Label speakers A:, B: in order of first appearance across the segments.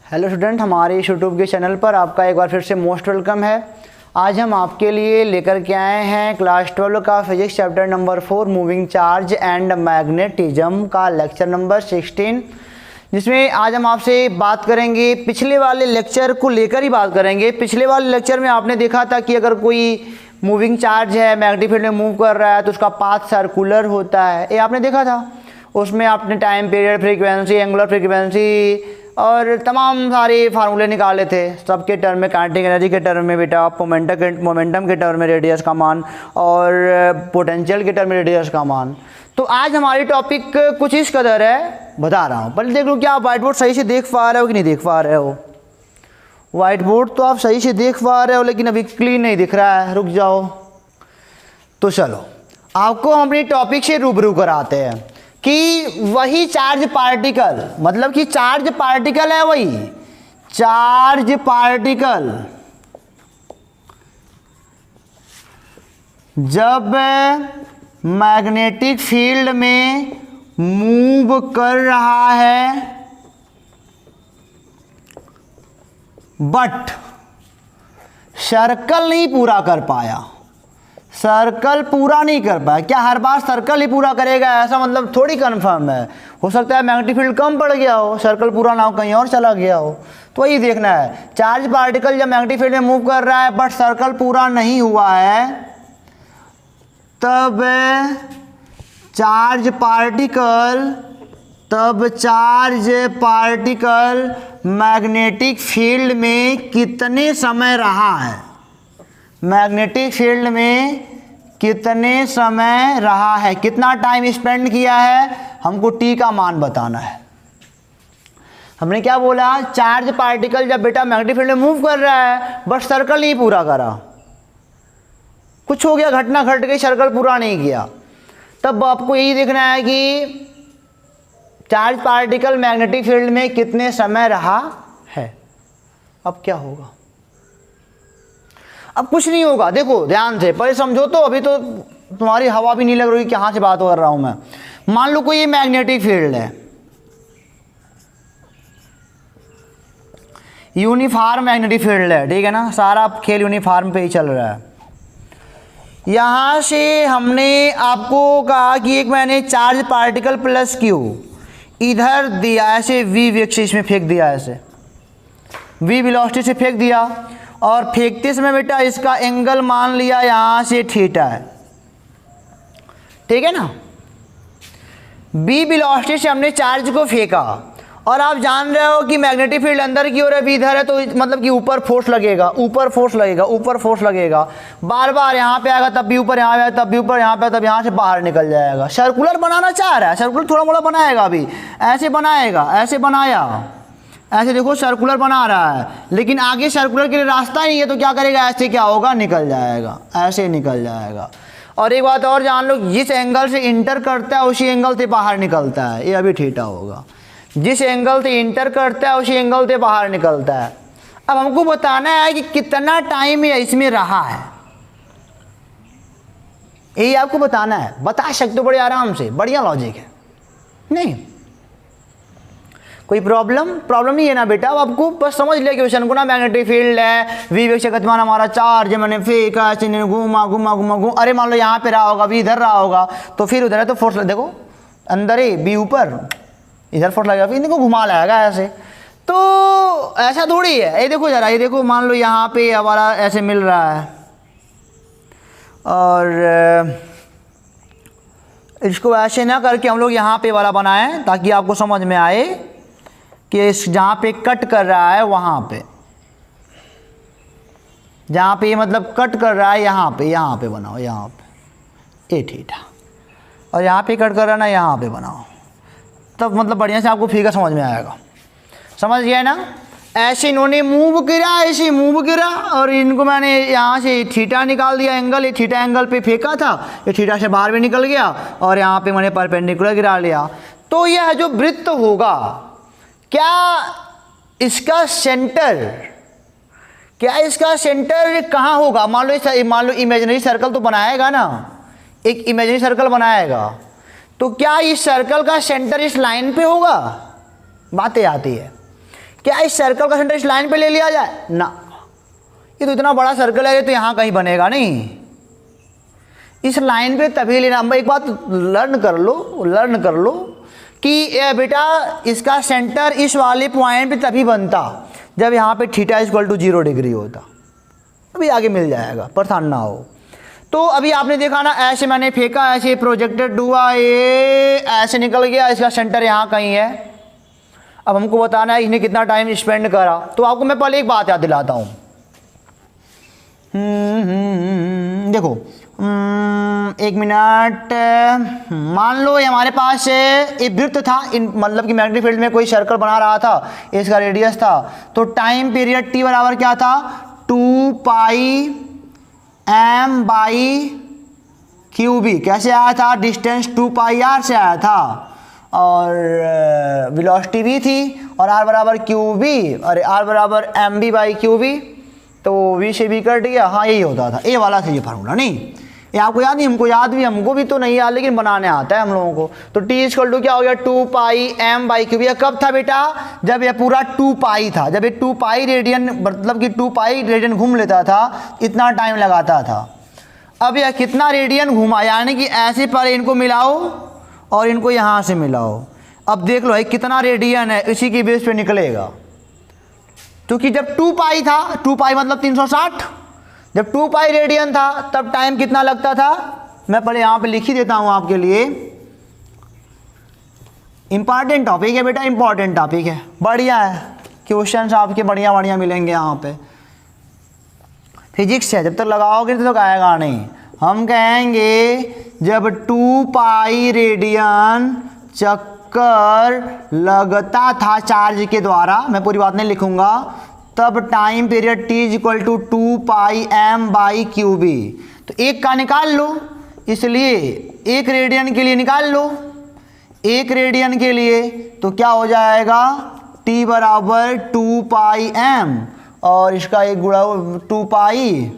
A: Hello student, हमारे YouTube के channel पर आपका एक बार फिर से मोस्ट वेलकम है। आज हम आपके लिए लेकर के आए हैं क्लास 12 का physics chapter number 4 moving charge and magnetism का लेक्चर नंबर 16, जिसमें आज हम आपसे बात करेंगे। पिछले वाले लेक्चर को लेकर ही बात करेंगे। पिछले वाले लेक्चर में आपने देखा था कि अगर कोई मूविंग चार्ज है, मैग्नेटिक फील्ड में मूव कर रहा है तो उसका पाथ सर्कुलर होता है, ये आपने देखा था। उसमें आपने time period, frequency, angular frequency और तमाम सारे फार्मूले निकाले थे सबके टर्म में। काइनेटिक एनर्जी के टर्म में बेटा, मोमेंटम के टर्म में रेडियस का मान और पोटेंशियल के टर्म में रेडियस का मान। तो आज हमारी टॉपिक कुछ इस कदर है, बता रहा हूँ। पहले देख लो क्या आप व्हाइट बोर्ड सही से देख पा रहे हो कि नहीं देख पा रहे हो। व्हाइट बोर्ड तो आप सही से देख पा रहे हो, लेकिन अभी क्लीन नहीं दिख रहा है। रुक जाओ। तो चलो आपको हम अपनी टॉपिक से रूबरू कराते हैं कि वही चार्ज पार्टिकल, मतलब कि चार्ज पार्टिकल है, वही चार्ज पार्टिकल जब मैग्नेटिक फील्ड में मूव कर रहा है बट सर्कल नहीं पूरा कर पाया, सर्कल पूरा नहीं कर पाया। क्या हर बार सर्कल ही पूरा करेगा ऐसा मतलब थोड़ी कंफर्म है। हो सकता है मैग्नेटिक फील्ड कम पड़ गया हो, सर्कल पूरा ना हो, कहीं और चला गया हो। तो वही देखना है, चार्ज पार्टिकल जब मैग्नेटिक फील्ड में मूव कर रहा है बट सर्कल पूरा नहीं हुआ है, तब चार्ज पार्टिकल मैग्नेटिक फील्ड में कितने समय रहा है, मैग्नेटिक फील्ड में कितने समय रहा है, कितना टाइम स्पेंड किया है, हमको टी का मान बताना है। हमने क्या बोला, चार्ज पार्टिकल जब बेटा मैग्नेटिक फील्ड में मूव कर रहा है बट सर्कल नहीं पूरा करा, कुछ हो गया, घटना घट गई, सर्कल पूरा नहीं किया, तब आपको यही देखना है कि चार्ज पार्टिकल मैग्नेटिक फील्ड में कितने समय रहा है। अब क्या होगा, अब कुछ नहीं होगा। देखो ध्यान से पहले समझो। तो अभी तो तुम्हारी हवा भी नहीं लग रही कहाँ से बात कर रहा हूं मैं। मान लो कोई ये मैग्नेटिक फील्ड है, यूनिफॉर्म मैग्नेटिक फील्ड है, ठीक है ना, सारा खेल यूनिफॉर्म पे ही चल रहा है। यहां से हमने आपको कहा कि एक मैंने चार्ज पार्टिकल प्लस क्यू इधर दिया, ऐसे वी वेक्स इसमें फेंक दिया, ऐसे वी वेलोसिटी से फेंक दिया, और फेंकते समय बेटा इसका एंगल मान लिया यहां से थीटा है, ठीक है ना। बी वेलोसिटी से हमने चार्ज को फेंका, और आप जान रहे हो कि मैग्नेटिक फील्ड अंदर की ओर है, भी इधर है, तो मतलब कि ऊपर फोर्स लगेगा, ऊपर फोर्स लगेगा, ऊपर फोर्स लगेगा, बार बार यहाँ पे आएगा तब भी ऊपर, यहाँ पे आएगा तब भी ऊपर, यहाँ पे तब यहाँ से बाहर निकल जाएगा। सर्कुलर बनाना चाह रहा है, सर्कुलर थोड़ा मोड़ा बनाएगा, अभी ऐसे बनाएगा, ऐसे बनाया, ऐसे देखो सर्कुलर बना रहा है, लेकिन आगे सर्कुलर के लिए रास्ता ही नहीं है, तो क्या करेगा, ऐसे क्या होगा, निकल जाएगा, ऐसे निकल जाएगा। और एक बात और जान लो, जिस एंगल से इंटर करता है उसी एंगल से बाहर निकलता है, ये अभी थीटा होगा। जिस एंगल से इंटर करता है उसी एंगल से बाहर निकलता है। अब हमको बताना है कि कितना टाइम ये इसमें रहा है, यही आपको बताना है। बता सकते हो बड़े आराम से, बढ़िया लॉजिक है, नहीं कोई प्रॉब्लम नहीं है ना बेटा। अब आपको बस समझ लिया क्वेश्चन को ना, मैग्नेटिक फील्ड है, वी वेक्स का गतिमान हमारा चार्ज है, मैंने फेंका, ऐसे घूमा घूमा घूमा घूम, अरे मान लो यहाँ पे रहा होगा, भी इधर रहा होगा, तो फिर उधर है तो फोर्स, देखो अंदर ही बी ऊपर, इधर फोर्स लगेगा, फिर इनको घुमा लाएगा ऐसे। तो ऐसा थोड़ी है, ये देखो जरा, ये देखो, मान लो यहाँ पे हमारा ऐसे मिल रहा है, और इसको ऐसे ना करके हम लोग यहाँ पे वाला बनाएं ताकि आपको समझ में आए कि इस जहाँ पे कट कर रहा है वहाँ पे, जहाँ पे मतलब कट कर रहा है यहाँ पे बनाओ, यहाँ पे ए थीटा, और यहाँ पे कट कर रहा है ना, यहाँ पे बनाओ, तब मतलब बढ़िया से आपको फिगर समझ में आएगा। समझ गया ना। ऐसे इन्होंने मूव किया, ऐसे मूव किया, और इनको मैंने यहाँ से थीटा निकाल दिया एंगल, ये थीटा एंगल पे फेंका था, ये थीटा से बाहर भी निकल गया, और यहाँ पे मैंने परपेंडिकुलर गिरा लिया। तो यह जो वृत्त होगा, क्या इसका सेंटर कहाँ होगा। मान लो इमेजिनरी सर्कल तो बनाएगा ना, एक इमेजिनरी सर्कल बनाएगा, तो क्या इस सर्कल का सेंटर इस लाइन पे होगा। बातें आती है क्या इस सर्कल का सेंटर इस लाइन पे ले लिया जाए ना, ये तो इतना बड़ा सर्कल है, ये तो यहाँ कहीं बनेगा नहीं, इस लाइन पे तभी लेना। एक बात लर्न कर लो कि ये बेटा इसका सेंटर इस वाले पॉइंट पे तभी बनता जब यहाँ पे थीटा इक्वल टू 0 डिग्री होता। अभी आगे मिल जाएगा, परेशान ना हो। तो अभी आपने देखा ना, ऐसे मैंने फेंका, ऐसे प्रोजेक्टेड हुआ, ये ऐसे निकल गया, इसका सेंटर यहाँ कहीं है। अब हमको बताना है इसने कितना टाइम स्पेंड करा। तो आपको मैं पहले एक बात याद दिलाता हूँ। देखो एक मिनट, मान लो ये हमारे पास एक वृत्त था, मतलब कि मैग्नेटिक फील्ड में कोई सर्कल बना रहा था, इसका रेडियस था। तो टाइम पीरियड टी बराबर क्या था, 2 pi m by Q B. कैसे आया था, डिस्टेंस 2 पाई r से आया था, और वेलोसिटी भी थी, और r बराबर क्यू बी, और r बराबर M B by Q B. तो v से भी कट गया, हाँ यही होता था, ये वाला था ये फार्मूला। नहीं ये आपको याद नहीं, हमको याद भी, हमको भी तो नहीं याद, लेकिन बनाने आता है हम लोगों को। तो t इक्वल टू क्या हो गया, 2 pi m by Q B. कब था बेटा, जब ये पूरा 2 पाई था, जब ये 2 पाई रेडियन, मतलब कि 2 पाई रेडियन घूम लेता था, इतना टाइम लगाता था। अब यह कितना रेडियन घूमा, यानी कि ऐसे पर इनको मिलाओ और इनको यहाँ से मिलाओ। अब देख लो कितना रेडियन है, इसी की बेस पे निकलेगा। क्योंकि जब 2 पाई था, 2 पाई मतलब 360, जब 2 पाई रेडियन था तब टाइम कितना लगता था, मैं पहले यहाँ पे लिख ही देता हूँ आपके लिए। इंपॉर्टेंट टॉपिक है बेटा, इंपॉर्टेंट टॉपिक है, बढ़िया है, क्वेश्चंस आपके बढ़िया बढ़िया मिलेंगे यहाँ पे। फिजिक्स है, जब तक लगाओगे तो आएगा नहीं। हम कहेंगे जब 2 पाई रेडियन चक्कर लगता था चार्ज के द्वारा, मैं पूरी बात नहीं लिखूंगा, तब time period t equal to 2 pi m by Q B. तो एक का निकाल लो, इसलिए एक रेडियन के लिए निकाल लो, एक रेडियन के लिए तो क्या हो जाएगा, t बराबर 2 पाई m, और इसका एक गुणा 2 पाई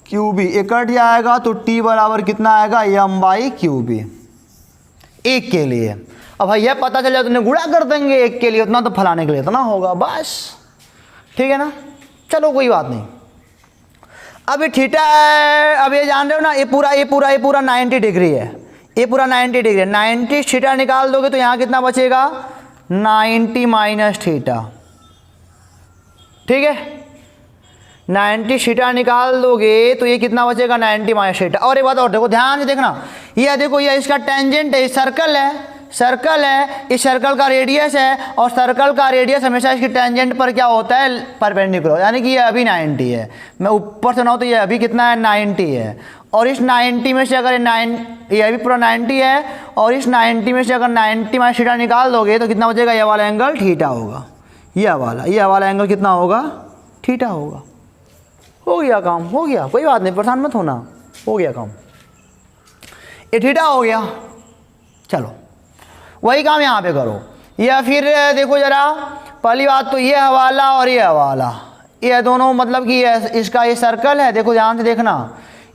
A: क्यू बी, एक कट जाएगा तो t बराबर कितना आएगा, m बाई क्यू बी, एक के लिए। अब भैया पता चल जाए तो गुणा कर देंगे, एक के लिए उतना तो फलाने के लिए इतना होगा, बस ठीक है ना। चलो कोई बात नहीं। अब ये थीटा है, अब ये जान रहे हो ना, ये पूरा 90 डिग्री है, ये पूरा 90 डिग्री है। 90 थीटा निकाल दोगे तो यहाँ कितना बचेगा, 90 माइनस थीटा, ठीक है। 90 थीटा निकाल दोगे तो ये कितना बचेगा, 90 माइनस थीटा। और एक बात और देखो, ध्यान से देखना, ये देखो ये इसका टेंजेंट है, सर्कल है, सर्कल है, इस सर्कल का रेडियस है, और सर्कल का रेडियस हमेशा इसकी टेंजेंट पर क्या होता है, परपेंडिकुलर, यानी कि ये अभी 90 है। मैं ऊपर से ना हो तो ये अभी कितना है, 90 है। और इस 90 में से अगर ये अभी पूरा 90 है, और इस 90 में से अगर 90 माइनस थीटा निकाल दोगे तो कितना बचेगा, ये वाला एंगल थीटा होगा, ये वाला एंगल कितना होगा, थीटा होगा। हो गया काम, हो गया, कोई बात नहीं, परेशान मत होना, हो गया काम, ये थीटा हो गया। चलो वही काम यहाँ पे करो। या फिर देखो जरा, पहली बात तो ये हवाला और ये हवाला, ये दोनों मतलब कि इसका ये सर्कल है, देखो ध्यान से देखना,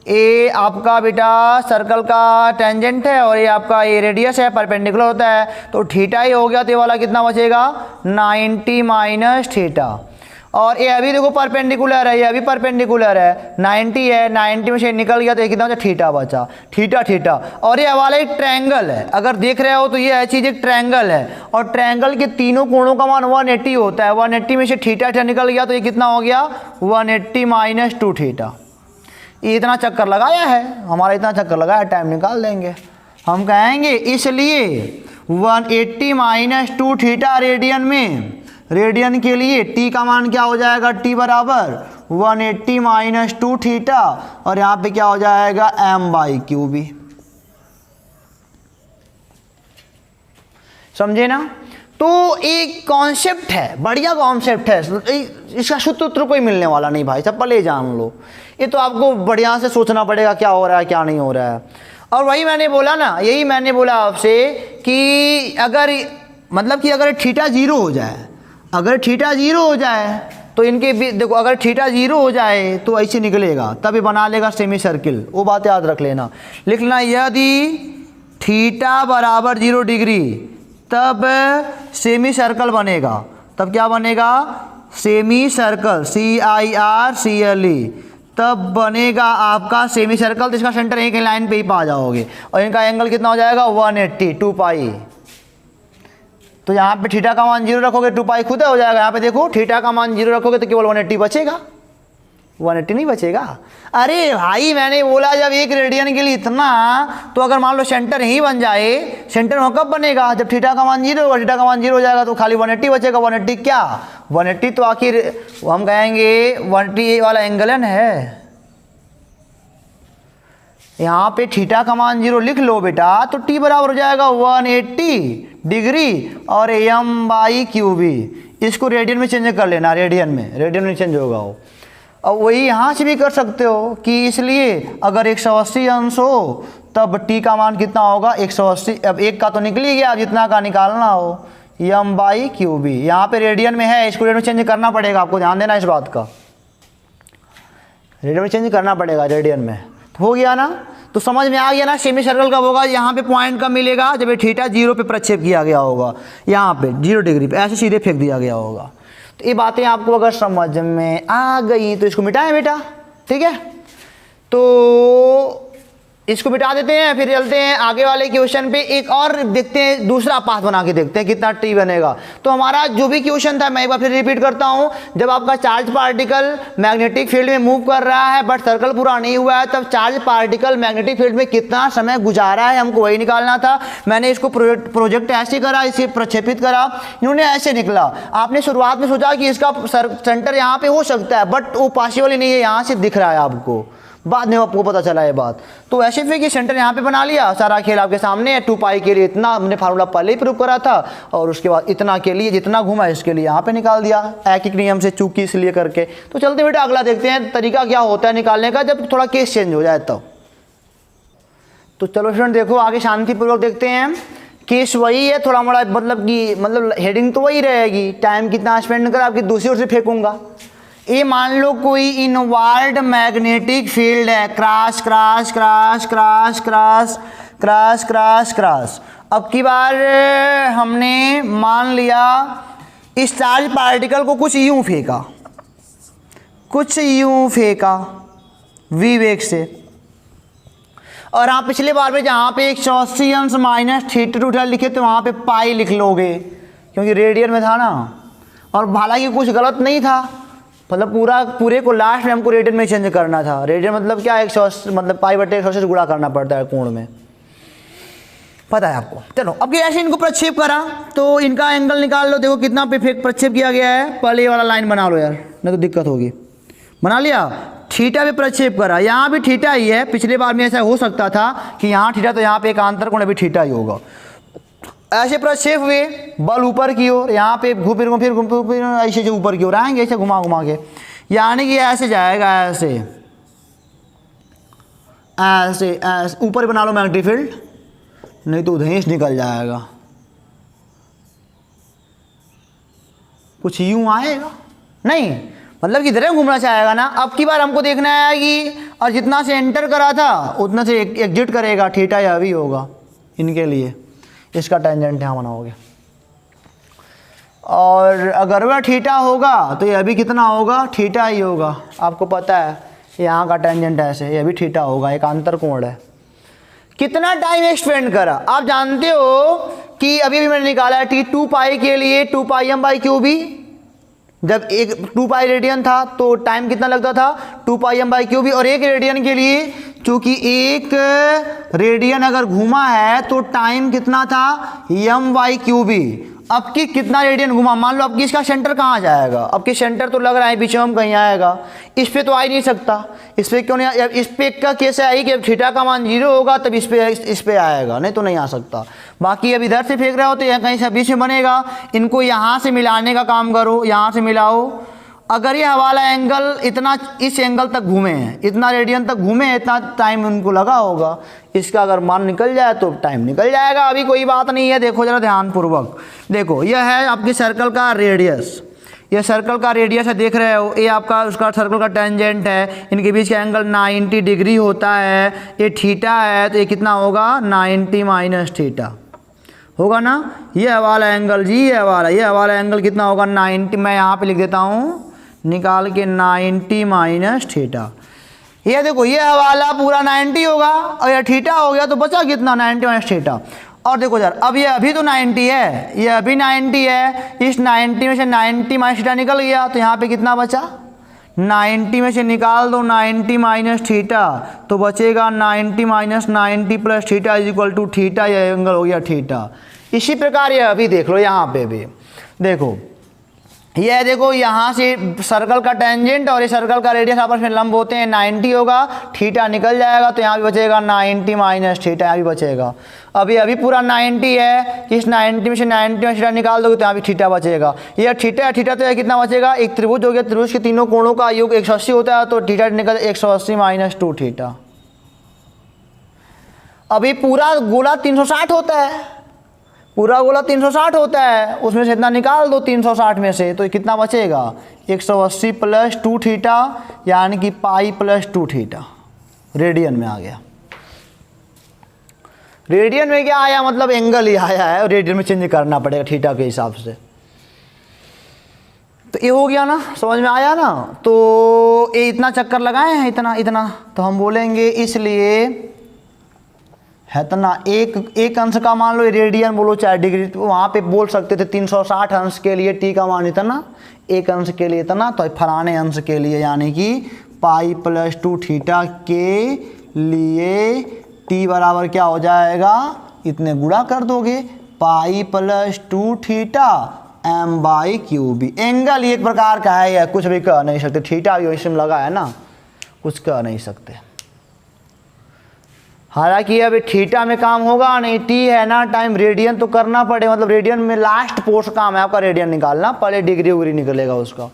A: ये आपका बेटा सर्कल का टेंजेंट है, और ये आपका ये रेडियस है, परपेंडिकुलर होता है, तो थीटा ही हो गया। तो ये वाला कितना बचेगा, 90 माइनस थीटा। और ये अभी देखो परपेंडिकुलर है, ये अभी परपेंडिकुलर है, 90 है, 90 में से निकल गया तो ये कितना बचा, थीटा बचा, थीटा। और ये वाला एक ट्रायंगल है, अगर देख रहे हो तो ये चीज़ एक ट्रायंगल है, और ट्रायंगल के तीनों कोणों का मान 180 होता है, 180 में से थीटा निकल गया तो ये कितना हो गया, 180 माइनस 2 थीटा। ये इतना चक्कर लगाया है, हमारा इतना चक्कर लगाया, टाइम निकाल देंगे। हम कहेंगे इसलिए 180 माइनस 2 थीटा रेडियन में, रेडियन के लिए t का मान क्या हो जाएगा, t बराबर 180 माइनस 2 थीटा, और यहाँ पे क्या हो जाएगा, m बाई क्यू बी। समझे ना। तो एक कॉन्सेप्ट है, बढ़िया कॉन्सेप्ट है, इसका शुद्ध उत्तर कोई मिलने वाला नहीं भाई, सब पहले जान लो। ये तो आपको बढ़िया से सोचना पड़ेगा क्या हो रहा है क्या नहीं हो रहा है। और वही मैंने बोला ना, यही मैंने बोला आपसे कि अगर मतलब कि अगर थीटा 0 हो जाए, अगर थीटा 0 हो जाए तो इनके देखो, अगर थीटा 0 हो जाए तो ऐसे निकलेगा, तब ये बना लेगा सेमी सर्किल। वो बात याद रख लेना, लिखना, यदि थीटा बराबर 0 डिग्री तब सेमी सर्कल बनेगा। तब क्या बनेगा, सेमी सर्कल, CIRCLE, तब बनेगा आपका सेमी सर्कल। तो इसका सेंटर एक लाइन पे ही पा जाओगे और इनका एंगल कितना हो जाएगा 180, 2 पाई। तो यहाँ पे थीटा का मान 0 रखोगे 2 पाई खुद हो जाएगा। यहाँ पे देखो थीटा का मान 0 रखोगे तो केवल 180 बचेगा, 180 नहीं बचेगा। अरे भाई मैंने बोला जब एक रेडियन के लिए इतना, तो अगर मान लो सेंटर ही बन जाए, सेंटर वहाँ कब बनेगा, जब थीटा का मान 0 होगा, थीटा का मान 0 हो जाएगा तो खाली 180 बचेगा। 180 क्या, 180 तो आखिर हम कहेंगे 180 वाला एंगल है। यहाँ पे थीटा का मान 0 लिख लो बेटा, तो t बराबर हो जाएगा 180 डिग्री और m/QB। इसको रेडियन में चेंज कर लेना, रेडियन में चेंज होगा वो। अब वही यहाँ से भी कर सकते हो कि इसलिए अगर 180 अंश हो तब t का मान कितना होगा 180। अब एक का तो निकल ही गया, अब जितना का निकालना हो m/QB। यहाँ पे रेडियन में है, इसको रेडियन में चेंज करना पड़ेगा, आपको ध्यान देना इस बात का, रेडियन में चेंज करना पड़ेगा रेडियन में। हो गया ना, तो समझ में आ गया ना सेमी सर्कल कब होगा। यहाँ पे पॉइंट कब मिलेगा, जब ये थीटा 0 पे प्रक्षेप किया गया होगा, यहाँ पे 0 डिग्री पे ऐसे सीधे फेंक दिया गया होगा। तो ये बातें आपको अगर समझ में आ गई तो इसको मिटाएं बेटा, ठीक है। तो इसको मिटा देते हैं, फिर चलते हैं आगे वाले क्वेश्चन पे। एक और देखते हैं, दूसरा पाथ बना के देखते हैं कितना t बनेगा। तो हमारा जो भी क्वेश्चन था, मैं एक बार फिर रिपीट करता हूँ, जब आपका चार्ज पार्टिकल मैग्नेटिक फील्ड में मूव कर रहा है बट सर्कल पूरा नहीं हुआ है, तब चार्ज पार्टिकल मैग्नेटिक फील्ड में कितना समय गुजारा है, हमको वही निकालना था। मैंने इसको प्रोजेक्ट ऐसे करा, इसे प्रक्षेपित करा, इन्होंने ऐसे निकला। आपने शुरुआत में सोचा कि इसका सेंटर यहाँ पे हो सकता है, बट वो पॉसिबल ही नहीं है, यहाँ से दिख रहा है आपको, बाद में आपको पता चला ये बात। तो ऐसे फिर कि सेंटर यहाँ पे बना लिया, सारा खेल आपके सामने है। 2 पाई के लिए इतना हमने फार्मूला पहले ही प्रूव करा था, और उसके बाद इतना के लिए जितना घुमा इसके लिए यहाँ पे निकाल दिया, एक एक नियम से चूकी इसलिए करके। तो चलते बेटा अगला देखते हैं तरीका क्या होता है निकालने का, जब थोड़ा केस चेंज हो जाए तब। तो चलो स्टूडेंट देखो आगे शांतिपूर्वक देखते हैं। केस वही है, थोड़ा मोड़ा मतलब हेडिंग तो वही रहेगी, टाइम कितना स्पेंड कर आपकी दूसरी ओर से फेंकूंगा। ये मान लो कोई इनवर्ड मैग्नेटिक फील्ड है, cross cross cross cross cross cross cross cross. अब की बार हमने मान लिया इस चार्ज पार्टिकल को कुछ यूं फेंका v वेग से, और आप पिछले बार में जहाँ पे 180 अंश माइनस थीटा लिखे तो वहाँ पे पाई लिख लोगे क्योंकि रेडियन में था ना। और हालांकि कुछ गलत नहीं था, मतलब पूरे को लास्ट में हमको रेडियन में चेंज करना था। रेडियन मतलब क्या, 180 मतलब π/180 से गुणा करना पड़ता है कोण में, पता है आपको। चलो अब ऐसे इनको प्रक्षेप करा तो इनका एंगल निकाल लो। देखो कितना पे प्रक्षेप किया गया है, पहले ये वाला लाइन बना लो यार, नहीं तो दिक्कत होगी। बना लिया, थीटा पे प्रक्षेप करा, यहाँ भी थीटा ही है। पिछले बार में ऐसा हो सकता था कि यहाँ थीटा, तो यहाँ पे एक आंतर कोण अभी थीटा ही होगा। ऐसे प्रक्षेप हुए बल ऊपर की ओर, यहाँ पे फिर ऐसे जो ऊपर की ओर आएंगे, ऐसे घुमा के, यानी कि ऐसे जाएगा, ऐसे ऐसे ऐसे ऊपर बना लो मैग्नेटिक फील्ड, नहीं तो उधर से निकल जाएगा। कुछ यूं आएगा नहीं, मतलब कि इधर घूमना चाहेगा ना। अब की बार हमको देखना है कि और जितना से एंटर करा था उतना से एग्जिट करेगा, थीटा या भी होगा इनके लिए, इसका टेंजेंट यहाँ बनाओगे। और अगर वह थीटा होगा तो ये अभी कितना होगा, थीटा ही होगा। आपको पता है यहाँ का टेंजेंट ऐसे, ये भी थीटा होगा, एक आंतर कोण है। कितना टाइम एक्सपेंड करा, आप जानते हो कि अभी मैंने निकाला है t 2 पाई के लिए 2 पाई m/QB। जब एक 2 पाई रेडियन था तो टाइम कितना लगता था 2 पाई m/QB, और एक रेडियन के लिए चूंकि एक रेडियन अगर घूमा है तो टाइम कितना था m/QB। अब की कितना रेडियन घुमा, मान लो अब की इसका सेंटर कहाँ जाएगा, अब की सेंटर तो लग रहा है बीच में कहीं आएगा, इस पे तो आ ही नहीं सकता। इस पे क्यों नहीं, इस पे का केस है कि थीटा का मान 0 होगा तब इस पे आएगा, नहीं तो नहीं आ सकता। बाकी अब इधर से फेंक रहे हो तो यहाँ कहीं से बीच में बनेगा, इनको यहाँ से मिलाने का काम करो, यहाँ से मिलाओ। अगर ये हवाला एंगल इतना इस एंगल तक घूमे हैं, इतना रेडियन तक घूमे हैं, इतना टाइम उनको लगा होगा, इसका अगर मान निकल जाए तो टाइम निकल जाएगा, अभी कोई बात नहीं है। देखो जरा ध्यानपूर्वक देखो, यह है आपकी सर्कल का रेडियस, ये सर्कल का रेडियस है, देख रहे हो, ये आपका उसका सर्कल का टेंजेंट है, इनके बीच का एंगल 90 डिग्री होता है, ये थीटा है तो ये कितना होगा 90 माइनस थीटा होगा ना। ये वाला एंगल जी, ये वाला एंगल कितना होगा 90, मैं यहाँ पे लिख देता हूँ निकाल के 90 माइनस थीटा। ये देखो ये वाला पूरा 90 होगा और ये थीटा हो गया तो बचा कितना 90 माइनस थीटा। और देखो यार अब ये अभी तो 90 है, ये अभी 90 है, इस 90 में से 90 माइनस थीटा निकल गया तो यहाँ पे कितना बचा 90 में से निकाल दो 90 माइनस थीटा तो बचेगा 90 minus 90 plus theta is equal to theta, यह एंगल हो गया थीटा। इसी प्रकार ये अभी देख लो यहाँ पे भी देखो, ये देखो यहाँ से सर्कल का टेंजेंट और ये सर्कल का रेडियस आपस में लंब होते हैं, 90 होगा, थीटा निकल जाएगा तो यहाँ भी बचेगा 90 माइनस थीटा, यहाँ भी बचेगा। अभी पूरा 90 है, इस 90 में से 90 में थीटा निकाल दोगे तो यहाँ भी थीटा बचेगा। ये थीटा तो यह कितना बचेगा, एक त्रिभुज हो गया, त्रिभुज के तीनों कोणों का योग 180 होता है तो थीटा निकल 180 माइनस 2 थीटा। अभी पूरा गोला 360 होता है, पूरा गोला 360 होता है, उसमें से इतना निकाल दो 360 में से तो कितना बचेगा 180 प्लस 2 थीटा यानी कि पाई प्लस 2 थीटा। रेडियन में आ गया, रेडियन में क्या आया मतलब एंगल ही आया है, रेडियन में चेंज करना पड़ेगा थीटा के हिसाब से। तो ये हो गया ना, समझ में आया ना। तो ये इतना चक्कर लगाए हैं इतना तो हम बोलेंगे इसलिए है तो ना एक अंश का मान लो रेडियन बोलो चाहे डिग्री, तो वहाँ पे बोल सकते थे 360 अंश के लिए टी का मान इतना, एक अंश के लिए इतना, तो फलाने अंश के लिए यानी कि पाई प्लस 2 थीटा के लिए टी बराबर क्या हो जाएगा, इतने गुणा कर दोगे pi plus 2 theta M by Q B. Angle एक प्रकार का है, या कुछ भी कह नहीं सकते, थीटा भी इसमें लगा है ना, कुछ कह नहीं सकते। हालांकि अभी थीटा में काम होगा नहीं, टी है ना टाइम, रेडियन तो करना पड़े, मतलब रेडियन में लास्ट पोस्ट काम है आपका रेडियन निकालना, पहले डिग्री उग्री निकलेगा उसका।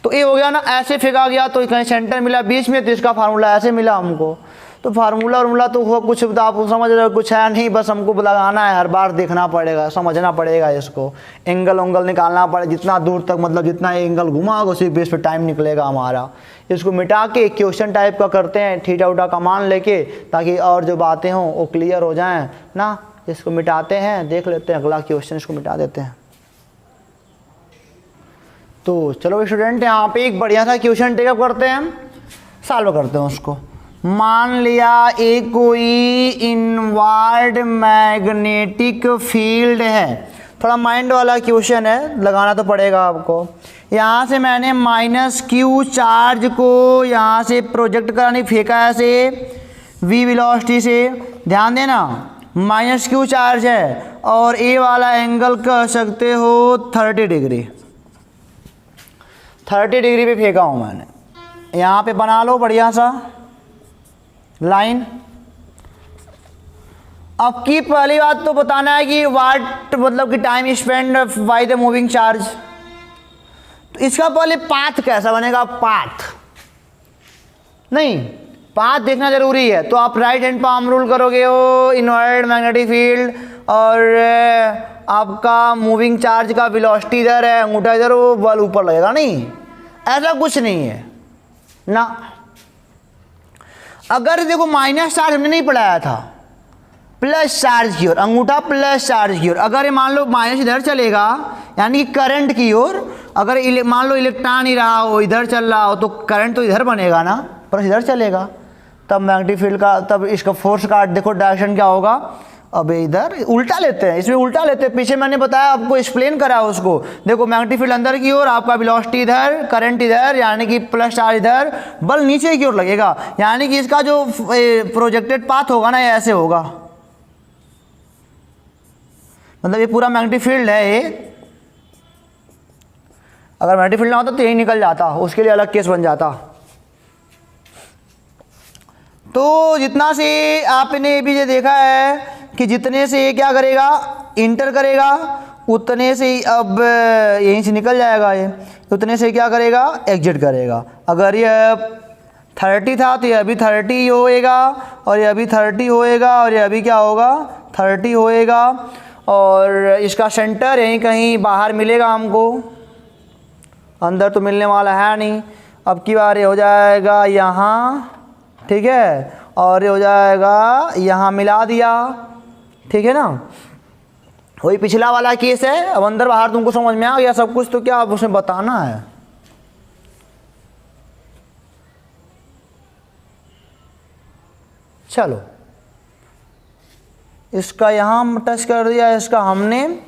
A: तो ये हो गया ना, ऐसे फेंका गया तो कहीं सेंटर मिला बीच में तो इसका फार्मूला ऐसे मिला हमको। तो फार्मूला तो हुआ कुछ आप समझ रहे हो, कुछ है नहीं, बस हमको लगाना है, हर बार देखना पड़ेगा, समझना पड़ेगा इसको, एंगल उंगल निकालना पड़ेगा, जितना दूर तक मतलब जितना एंगल घुमा होगा उसी बेस पे टाइम निकलेगा हमारा। इसको मिटा के क्वेश्चन टाइप का करते हैं थीटा उटा का मान लेके, ताकि और जो बातें हों वो क्लियर हो जाएं ना। इसको मिटाते हैं, देख लेते हैं अगला क्वेश्चन, इसको मिटा देते हैं। तो चलो स्टूडेंट यहाँ पे एक बढ़िया सा क्वेश्चन टेकअप करते हैं, हम सॉल्व करते हैं उसको। मान लिया एक कोई इनवर्ड मैग्नेटिक फील्ड है, थोड़ा माइंड वाला क्वेश्चन है, लगाना तो पड़ेगा आपको। यहाँ से मैंने माइनस क्यू चार्ज को यहाँ से प्रोजेक्ट कराने फेंका है ऐसे वी वेलोसिटी से, ध्यान देना माइनस क्यू चार्ज है और ए वाला एंगल कह सकते हो 30 डिग्री, 30 डिग्री पे फेंका हूँ मैंने। यहाँ पे बना लो बढ़िया सा लाइन। अब की पहली बात तो बताना है कि वाट मतलब कि time spend by the moving charge. तो इसका पहले पाथ कैसा बनेगा, पाथ नहीं, पाथ देखना जरूरी है। तो आप राइट हैंड पाम रूल करोगे हो इनवर्ड मैग्नेटिक फील्ड और आपका मूविंग चार्ज का वेलोसिटी इधर है, अंगूठा इधर, वो बल ऊपर लगेगा, नहीं ऐसा कुछ नहीं है ना। अगर देखो माइनस चार्ज हमने नहीं पढ़ाया था, प्लस चार्ज की ओर, अंगूठा प्लस चार्ज की ओर, अगर ये मान लो माइनस इधर चलेगा यानी कि करंट की ओर, अगर मान लो इलेक्ट्रॉन ही रहा हो इधर चल रहा हो तो करंट तो इधर बनेगा ना, पर इधर चलेगा, तब मैग्नेटिक फील्ड का, तब इसका फोर्स का देखो डायरेक्शन क्या होगा। अब इधर उल्टा लेते हैं, इसमें उल्टा लेते हैं, पीछे मैंने बताया आपको, एक्सप्लेन करा उसको। देखो मैग्नेटिक फील्ड अंदर की ओर, आपका वेलोसिटी इधर, करंट इधर, यानी कि प्लस चार्ज इधर, बल नीचे की ओर लगेगा, यानी कि इसका जो प्रोजेक्टेड पाथ होगा ना ये ऐसे होगा, मतलब ये पूरा मैग्नेटिक फील्ड है ये। अगर मैग्नेटिक फील्ड ना होता तो यही निकल जाता, उसके लिए अलग केस बन जाता। तो जितना से आपने भी ये देखा है कि जितने से ये क्या करेगा, इंटर करेगा, उतने से ही अब यहीं से निकल जाएगा ये, उतने से क्या करेगा, एग्जिट करेगा। अगर ये 30 था तो ये अभी 30 होएगा, और ये अभी 30 होएगा, और ये अभी क्या होगा 30 होएगा, और इसका सेंटर यहीं कहीं बाहर मिलेगा हमको, अंदर तो मिलने वाला है नहीं। अब की बार ये हो जाएगा यहाँ, ठीक है, और ये हो जाएगा यहाँ मिला दिया, ठीक है ना। वही पिछला वाला केस है। अब अंदर बाहर तुमको समझ में आ गया सब कुछ, तो क्या अब उसमें बताना है। चलो इसका यहाँ टच कर दिया, इसका हमने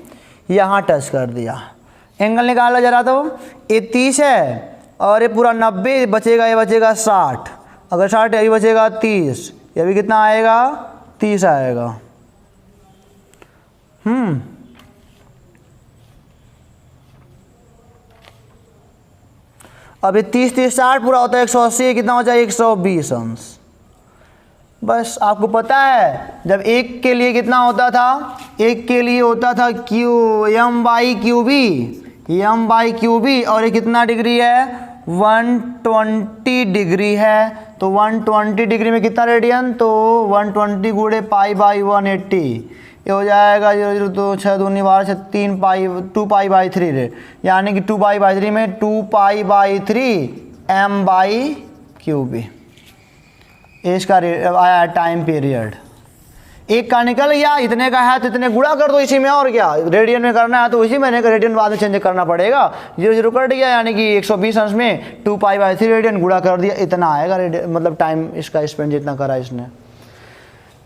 A: यहाँ टच कर दिया। एंगल निकाला जरा, तो ये 30 है और ये पूरा 90 बचेगा, ये बचेगा 60। अगर 60 यही बचेगा 30, ये भी कितना आएगा 30 आएगा। अब ये 30 30 60 पूरा होता है 180, कितना हो जाए 120 अंश। बस आपको पता है जब एक के लिए कितना होता था, एक के लिए होता था Q M by Q B, M by Q B, और ये कितना डिग्री है 120 डिग्री है। तो 120 डिग्री में कितना रेडियन, तो 120 गुणे पाई बाई 180, ये हो जाएगा 0.02 6 दूनी 12 से 3 पाई 2 पाई बाई 3 रे, यानी कि 2 पाई बाई 3 में 2 pi by 3 M by Q B इसका आया टाइम पीरियड। एक का निकल गया, इतने का है तो इतने गुणा कर दो इसी में, और क्या रेडियन में करना है तो इसी महीने का रेडियन बाद में चेंज करना पड़ेगा। 0 0 कट गया, यानी कि 120 अंश में 2 पाई बाई 3 रेडियन गुणा कर दिया, इतना आएगा मतलब टाइम इसका स्पेंड जितना करा इसने।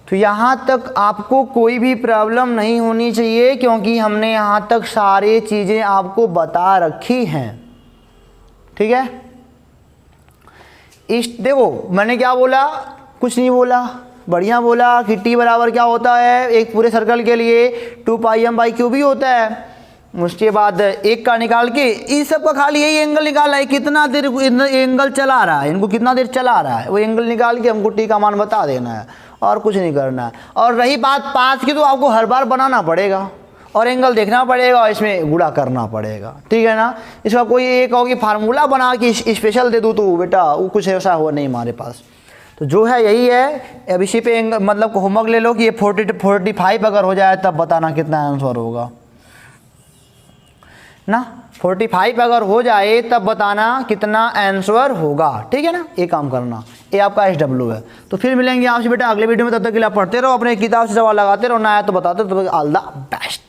A: तो यहाँ तक आपको कोई भी प्रॉब्लम नहीं होनी चाहिए, क्योंकि हमने यहाँ तक सारी चीज़ें आपको बता रखी हैं। ठीक है, इस देखो मैंने क्या बोला, कुछ नहीं बोला, बढ़िया बोला कि टी बराबर क्या होता है एक पूरे सर्कल के लिए 2 पाई एम बाई क्यू बी होता है। उसके बाद एक का निकाल के इस सब का खाली यही एंगल निकालना है, कितना देर एंगल चला रहा है, इनको कितना देर चला रहा है, वो एंगल निकाल के हमको टी का मान बता देना है, और कुछ नहीं करना है। और रही बात पाथ की, तो आपको हर बार बनाना पड़ेगा और एंगल देखना पड़ेगा और इसमें गुणा करना पड़ेगा। ठीक है ना, इसका कोई एक होगी फार्मूला बना के स्पेशल दे दूँ तो बेटा वो कुछ ऐसा हो नहीं हमारे पास। तो जो है यही है। अब इसी पे मतलब होमवर्क ले लो कि ये 45 अगर हो जाए तब बताना कितना आंसर होगा ना। 45 अगर हो जाए तब बताना कितना आंसर होगा। ठीक है ना, ये काम करना। ये आपका SW है। तो फिर मिलेंगे आपसे बेटा अगले वीडियो में, तब तक के लिए आप पढ़ते रहो, अपने किताब से सवाल लगाते रहो, ना आया तो बताते रहो। All the best.